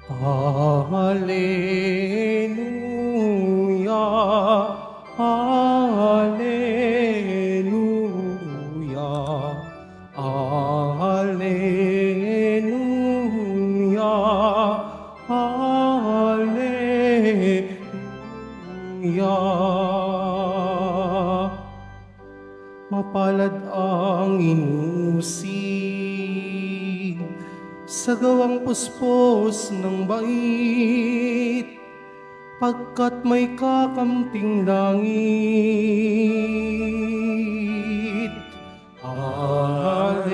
Hallelujah, Hallelujah, Hallelujah, Hallelujah. Mapalad ang inusig sa gawang puspos ng bait, pagkat may kakamting langit. Hallelujah,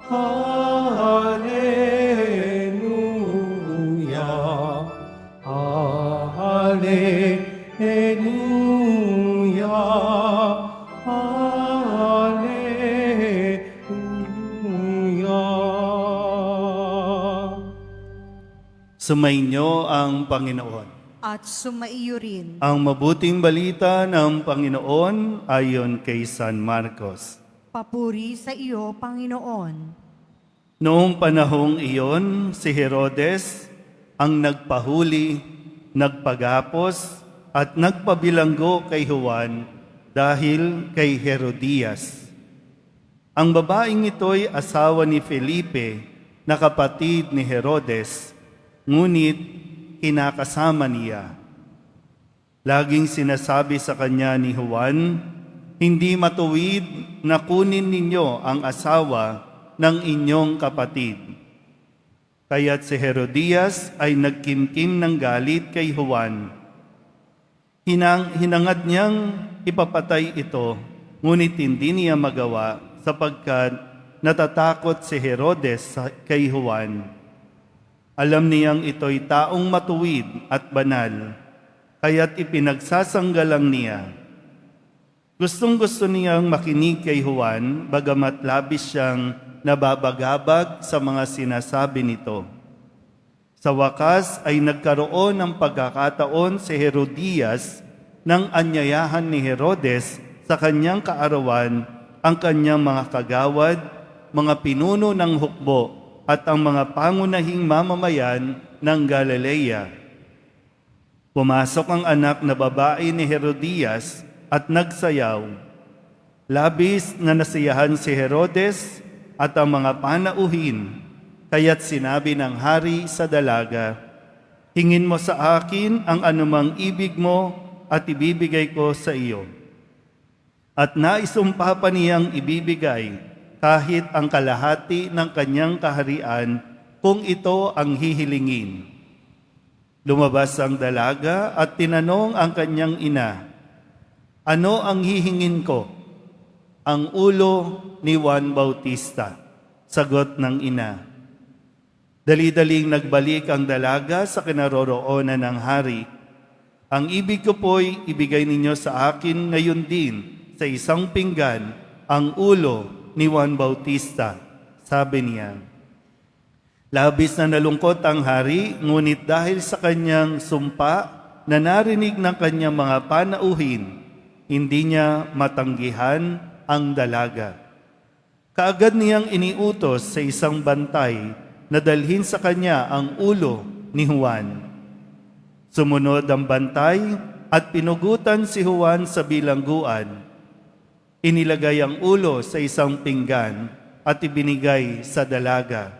Hallelujah, Hallelujah, Hallelujah. Sumainyo ang Panginoon. At sumaiyo rin. Ang mabuting balita ng Panginoon ayon kay San Marcos. Papuri sa iyo, Panginoon. Noong panahong iyon, si Herodes ang nagpahuli, nagpagapos at nagpabilanggo kay Juan dahil kay Herodias. Ang babaeng ito'y asawa ni Felipe na kapatid ni Herodes, ngunit kinakasama niya. Laging sinasabi sa kanya ni Juan, "Hindi matuwid na kunin ninyo ang asawa ng inyong kapatid." Kaya't si Herodias ay nagkimkim ng galit kay Juan. Hinangad niyang ipapatay ito, ngunit hindi niya magawa sapagkat natatakot si Herodes kay Juan. Alam niyang ito'y taong matuwid at banal, kaya't ipinagsasanggalang niya. Gustong-gusto niyang makinig kay Juan, bagamat labis siyang nababagabag sa mga sinasabi nito. Sa wakas ay nagkaroon ng pagkakataon si Herodias nang anyayahan ni Herodes sa kanyang kaarawan ang kanyang mga kagawad, mga pinuno ng hukbo at ang mga pangunahing mamamayan ng Galilea. Pumasok ang anak na babae ni Herodias at nagsayaw. Labis na nasiyahan si Herodes at ang mga panauhin, kaya't sinabi ng hari sa dalaga, "Hingin mo sa akin ang anumang ibig mo at ibibigay ko sa iyo." At naisumpa pa niyang ibibigay kahit ang kalahati ng kanyang kaharian kung ito ang hihilingin. Lumabas ang dalaga at tinanong ang kanyang ina, "Ano ang hihingin ko?" "Ang ulo ni Juan Bautista," sagot ng ina. Dali-daling nagbalik ang dalaga sa kinaroroonan ng hari. "Ang ibig ko po'y ibigay ninyo sa akin ngayon din sa isang pinggan ang ulo ni Juan Bautista," sabi niya. Labis na nalungkot ang hari, ngunit dahil sa kanyang sumpa na narinig ng kanyang mga panauhin, hindi niya matanggihan ang dalaga. Kaagad niyang iniutos sa isang bantay na dalhin sa kanya ang ulo ni Juan. Sumunod ang bantay at pinugutan si Juan sa bilangguan. Inilagay ang ulo sa isang pinggan at ibinigay sa dalaga.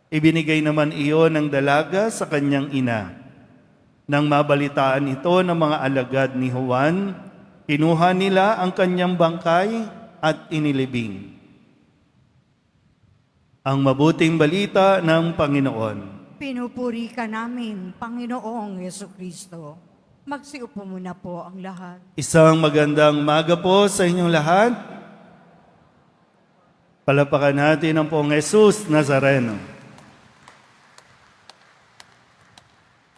Ibinigay naman iyon ng dalaga sa kanyang ina. Nang mabalitaan ito ng mga alagad ni Juan, kinuha nila ang kanyang bangkay at inilibing. Ang mabuting balita ng Panginoon. Pinupuri ka namin, Panginoong Yesukristo. Magsiupo muna po ang lahat. Isang magandang umaga po sa inyong lahat. Palapakan natin ang Poong Jesus Nazareno.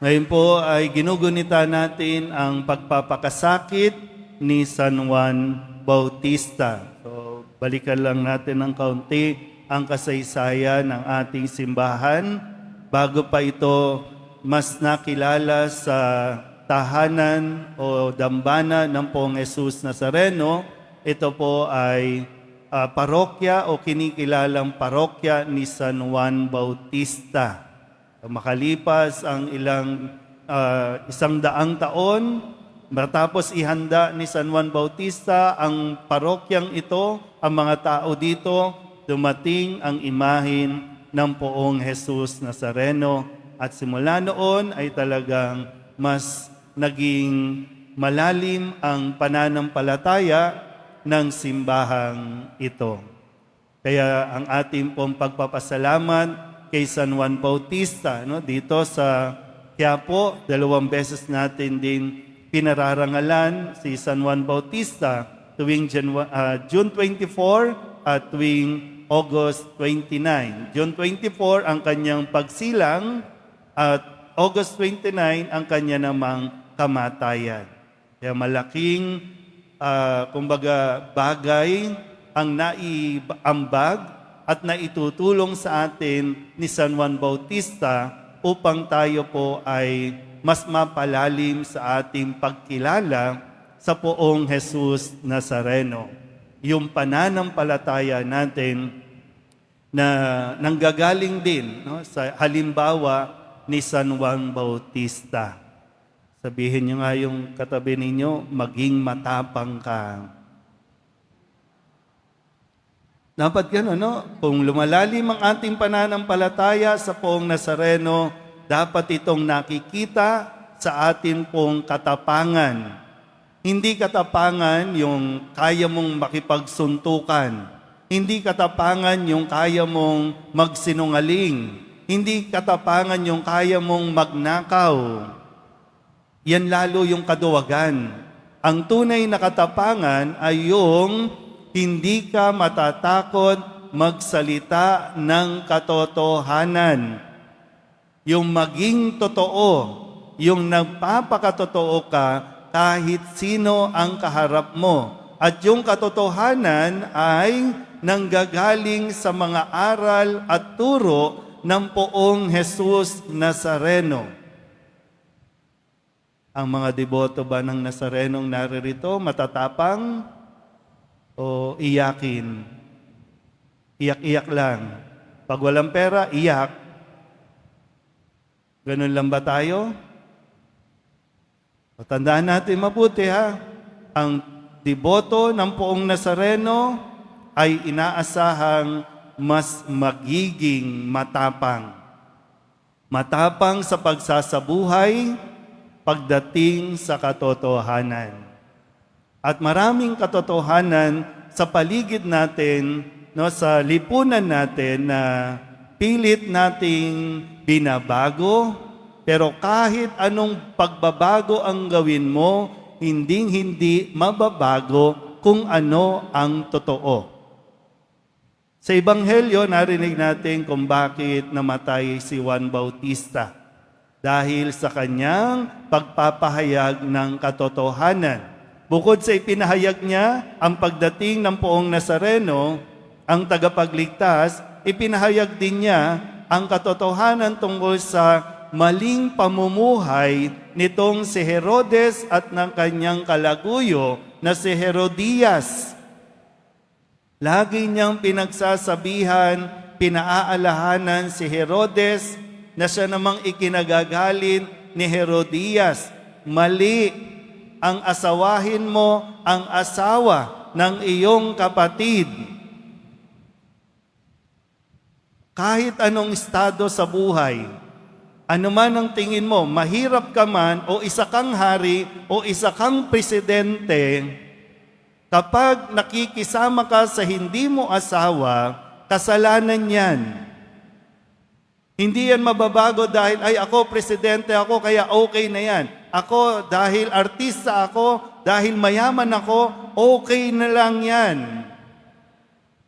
Ngayon po ay ginugunita natin ang pagpapakasakit ni San Juan Bautista. So, balikan lang natin ng kaunti ang kasaysayan ng ating simbahan bago pa ito mas nakilala sa tahanan o dambana ng Poong Jesus Nazareno. Ito po ay parokya o kinikilalang parokya ni San Juan Bautista. Makalipas ang ilang 100 taon, matapos ihanda ni San Juan Bautista ang parokyang ito, ang mga tao dito, dumating ang imahin ng Poong Jesus Nazareno. At simula noon ay talagang mas naging malalim ang pananampalataya ng simbahang ito. Kaya ang ating pong pagpapasalamat kay San Juan Bautista, dito sa Quiapo, 2 beses natin din pinararangalan si San Juan Bautista tuwing June 24 at tuwing August 29. June 24 ang kanyang pagsilang at August 29 ang kanya namang kamatayan. Kaya malaking bagay ang naiambag at naitutulong sa atin ni San Juan Bautista upang tayo po ay mas mapalalim sa ating pagkilala sa Poong Jesus Nazareno. Yung pananampalataya natin na nanggagaling din sa halimbawa ni San Juan Bautista. Sabihin niyo nga yung katabi ninyo, maging matapang ka. Dapat gano'n, Kung lumalalim ang ating pananampalataya sa Poong Nazareno, dapat itong nakikita sa atin pong katapangan. Hindi katapangan yung kaya mong makipagsuntukan. Hindi katapangan yung kaya mong magsinungaling. Hindi katapangan yung kaya mong magnakaw. Yan lalo yung kaduwagan. Ang tunay na katapangan ay yung hindi ka matatakot magsalita ng katotohanan. Yung maging totoo, yung nagpapakatotoo ka kahit sino ang kaharap mo. At yung katotohanan ay nanggagaling sa mga aral at turo ng Poong Jesus Nazareno. Ang mga deboto ba ng Nazarenong naririto, matatapang o iyakin? Iyak-iyak lang. Pag walang pera, iyak. Ganun lang ba tayo? O, tandaan natin mabuti ang deboto ng Poong Nazareno ay inaasahang mas magiging matapang. Matapang sa pagsasabuhay pagdating sa katotohanan. At maraming katotohanan sa paligid natin, sa lipunan natin na pilit nating binabago, pero kahit anong pagbabago ang gawin mo, hindi mababago kung ano ang totoo. Sa Ebanghelyo, narinig natin kung bakit namatay si Juan Bautista. Dahil sa kanyang pagpapahayag ng katotohanan. Bukod sa ipinahayag niya ang pagdating ng Poong Nazareno, ang tagapagligtas, ipinahayag din niya ang katotohanan tungkol sa maling pamumuhay nitong si Herodes at ng kanyang kalaguyo na si Herodias. Lagi niyang pinagsasabihan, pinaaalahanan si Herodes na siya namang ikinagagalit ni Herodias. Mali ang asawahin mo ang asawa ng iyong kapatid. Kahit anong estado sa buhay, anuman ang tingin mo, mahirap ka man o isa kang hari o isa kang presidente, kapag nakikisama ka sa hindi mo asawa, kasalanan yan. Hindi yan mababago dahil, ay ako presidente ako, kaya okay na yan. Ako, dahil artista ako, dahil mayaman ako, okay na lang yan.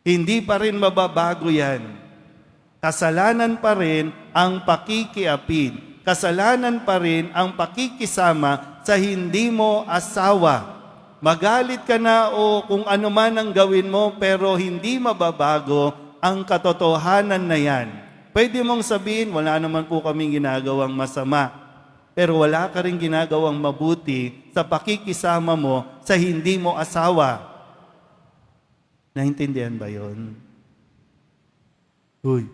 Hindi pa rin mababago yan. Kasalanan pa rin ang pakikiapid. Kasalanan pa rin ang pakikisama sa hindi mo asawa. Magalit ka na o kung ano man ang gawin mo, pero hindi mababago ang katotohanan na yan. Pwede mong sabihin, wala naman po kaming ginagawang masama. Pero wala ka rin ginagawang mabuti sa pakikisama mo sa hindi mo asawa. Naintindihan ba yun? Uy.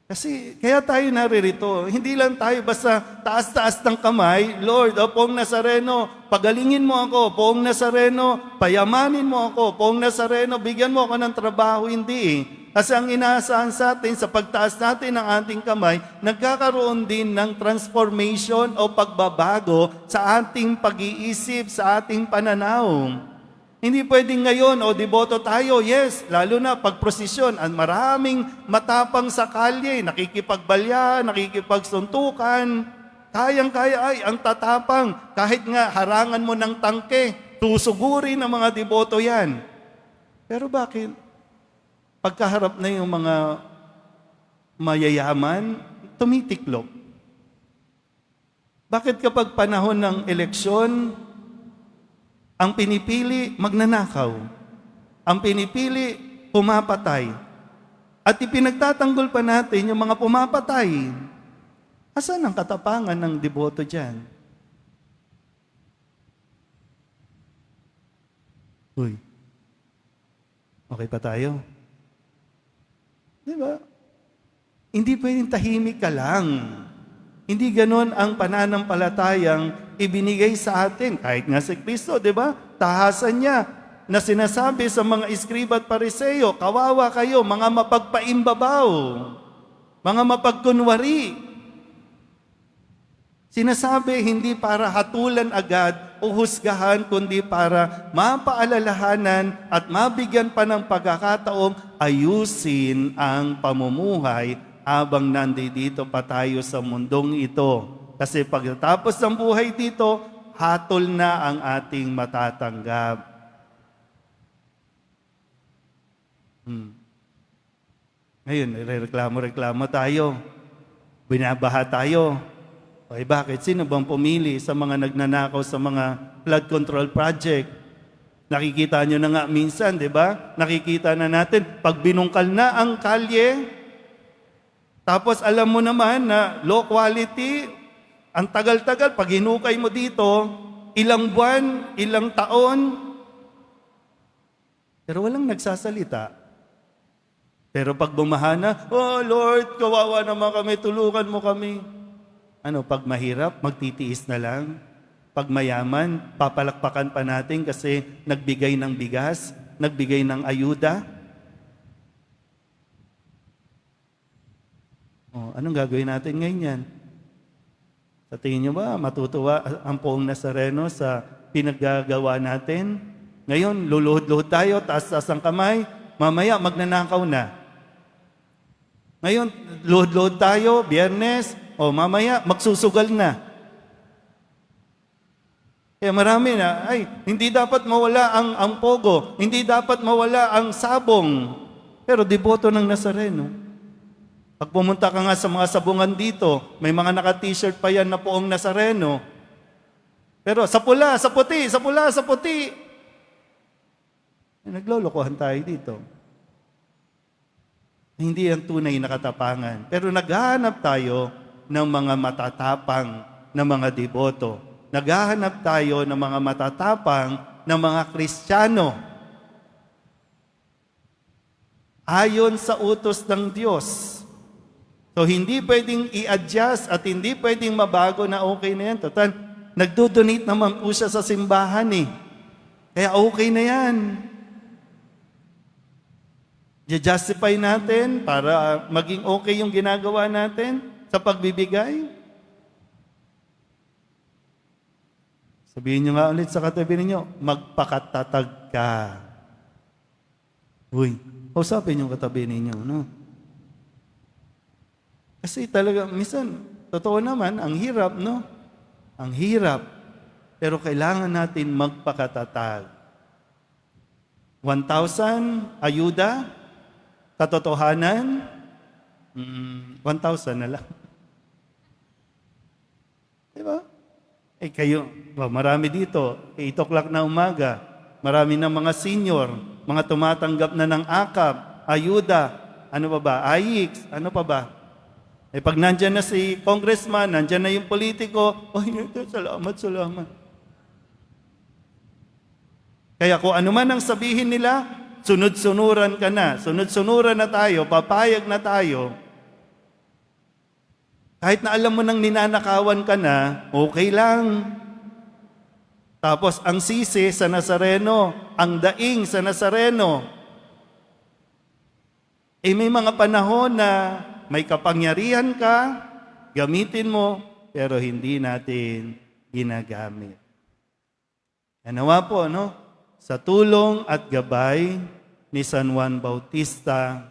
Kasi kaya tayo naririto, hindi lang tayo basta taas-taas ng kamay, Lord, o Poong Nazareno, pagalingin mo ako, Poong Nazareno, payamanin mo ako, Poong Nazareno, bigyan mo ako ng trabaho, hindi eh. Kasi ang inaasahan sa atin, sa pagtaas natin ng ating kamay, nagkakaroon din ng transformation o pagbabago sa ating pag-iisip, sa ating pananaw. Hindi pwedeng ngayon, deboto tayo, yes, lalo na pag prosesyon, ang maraming matapang sa kalye, nakikipagbalya, nakikipagsuntukan, kayang-kaya ay ang tatapang, kahit nga harangan mo ng tangke, tusugurin ng mga deboto yan. Pero bakit? Pagkaharap na yung mga mayayaman, tumitiklop. Bakit kapag panahon ng eleksyon, ang pinipili, magnanakaw. Ang pinipili, pumapatay. At ipinagtatanggol pa natin yung mga pumapatay. Asan ang katapangan ng deboto dyan? Uy, okay pa tayo? Di ba? Hindi pwedeng tahimik ka lang. Hindi ganon ang pananampalatayang ibinigay sa atin. Kahit nga si Kristo, di ba? Tahasan niya na sinasabi sa mga iskriba at pariseo, kawawa kayo, mga mapagpaimbabaw, mga mapagkunwari. Sinasabi hindi para hatulan agad o husgahan, kundi para mapaalalahanan at mabigyan pa ng pagkakataong ayusin ang pamumuhay habang nandito pa tayo sa mundong ito. Kasi pagkatapos ng buhay dito, hatol na ang ating matatanggap. Ngayon, reklamo tayo. Binabaha tayo. Okay, bakit? Sino bang pumili sa mga nagnanakaw sa mga flood control project? Nakikita nyo na nga minsan, di ba? Nakikita na natin, pag binungkal na ang kalye, tapos alam mo naman na low quality, ang tagal-tagal, pag hinukay mo dito, ilang buwan, ilang taon, pero walang nagsasalita. Pero pag bumahana, oh Lord, kawawa naman kami, tulungan mo kami. Ano, pag mahirap, magtitiis na lang. Pag mayaman, papalakpakan pa natin kasi nagbigay ng bigas, nagbigay ng ayuda. Anong gagawin natin ngayon yan? Sa tingin nyo ba, matutuwa ang Poong Nazareno sa pinaggagawa natin? Ngayon, luluhod-luhod tayo, taas-taas ang kamay, mamaya magnanakaw na. Ngayon, luhod-luhod tayo, Biyernes, mamaya magsusugal na. Kaya marami na, hindi dapat mawala ang pogo, hindi dapat mawala ang sabong. Pero deboto ng Nazareno. Pag pumunta ka nga sa mga sabungan dito, may mga naka-t-shirt pa yan na Poong Nazareno. Pero sa pula, sa puti, sa pula, sa puti. Naglolokohan tayo dito. Hindi yan tunay na katapangan. Pero naghahanap tayo ng mga matatapang na mga deboto. Naghahanap tayo ng mga matatapang na mga Kristiyano. Ayon sa utos ng Diyos. So, hindi pwedeng i-adjust at hindi pwedeng mabago na okay na yan. Total, nagdo-donate naman po siya sa simbahan eh. Kaya okay na yan. I-justify natin para maging okay yung ginagawa natin sa pagbibigay. Sabihin nyo nga ulit sa katabi ninyo, magpakatatag ka. Uy, usapin yung katabi ninyo, no? Kasi talaga, minsan, totoo naman, ang hirap, no? Ang hirap. Pero kailangan natin magpakatatag. 1,000, ayuda, katotohanan, 1,000 na lang. Diba? Kayo, marami dito, 8 o'clock na umaga, marami ng mga senior, mga tumatanggap na ng AKAP, ayuda, ano pa ba, AIX, ano pa ba? Pag nandyan na si congressman, nandyan na yung politiko, salamat. Kaya kung ano man ang sabihin nila, sunod-sunuran ka na. Sunod-sunuran na tayo, papayag na tayo. Kahit na alam mo nang ninanakawan ka na, okay lang. Tapos ang sisi sa Nazareno, ang daing sa Nazareno. May mga panahon na may kapangyarihan ka, gamitin mo, pero hindi natin ginagamit. Nawa po, no? Sa tulong at gabay ni San Juan Bautista,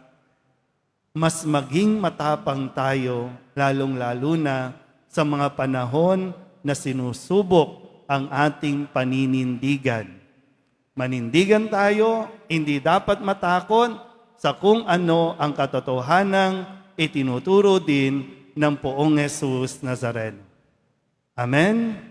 mas maging matapang tayo, lalong-lalo na sa mga panahon na sinusubok ang ating paninindigan. Manindigan tayo, hindi dapat matakot sa kung ano ang katotohanang itinuturo din ng Poong Jesus Nazareno. Amen?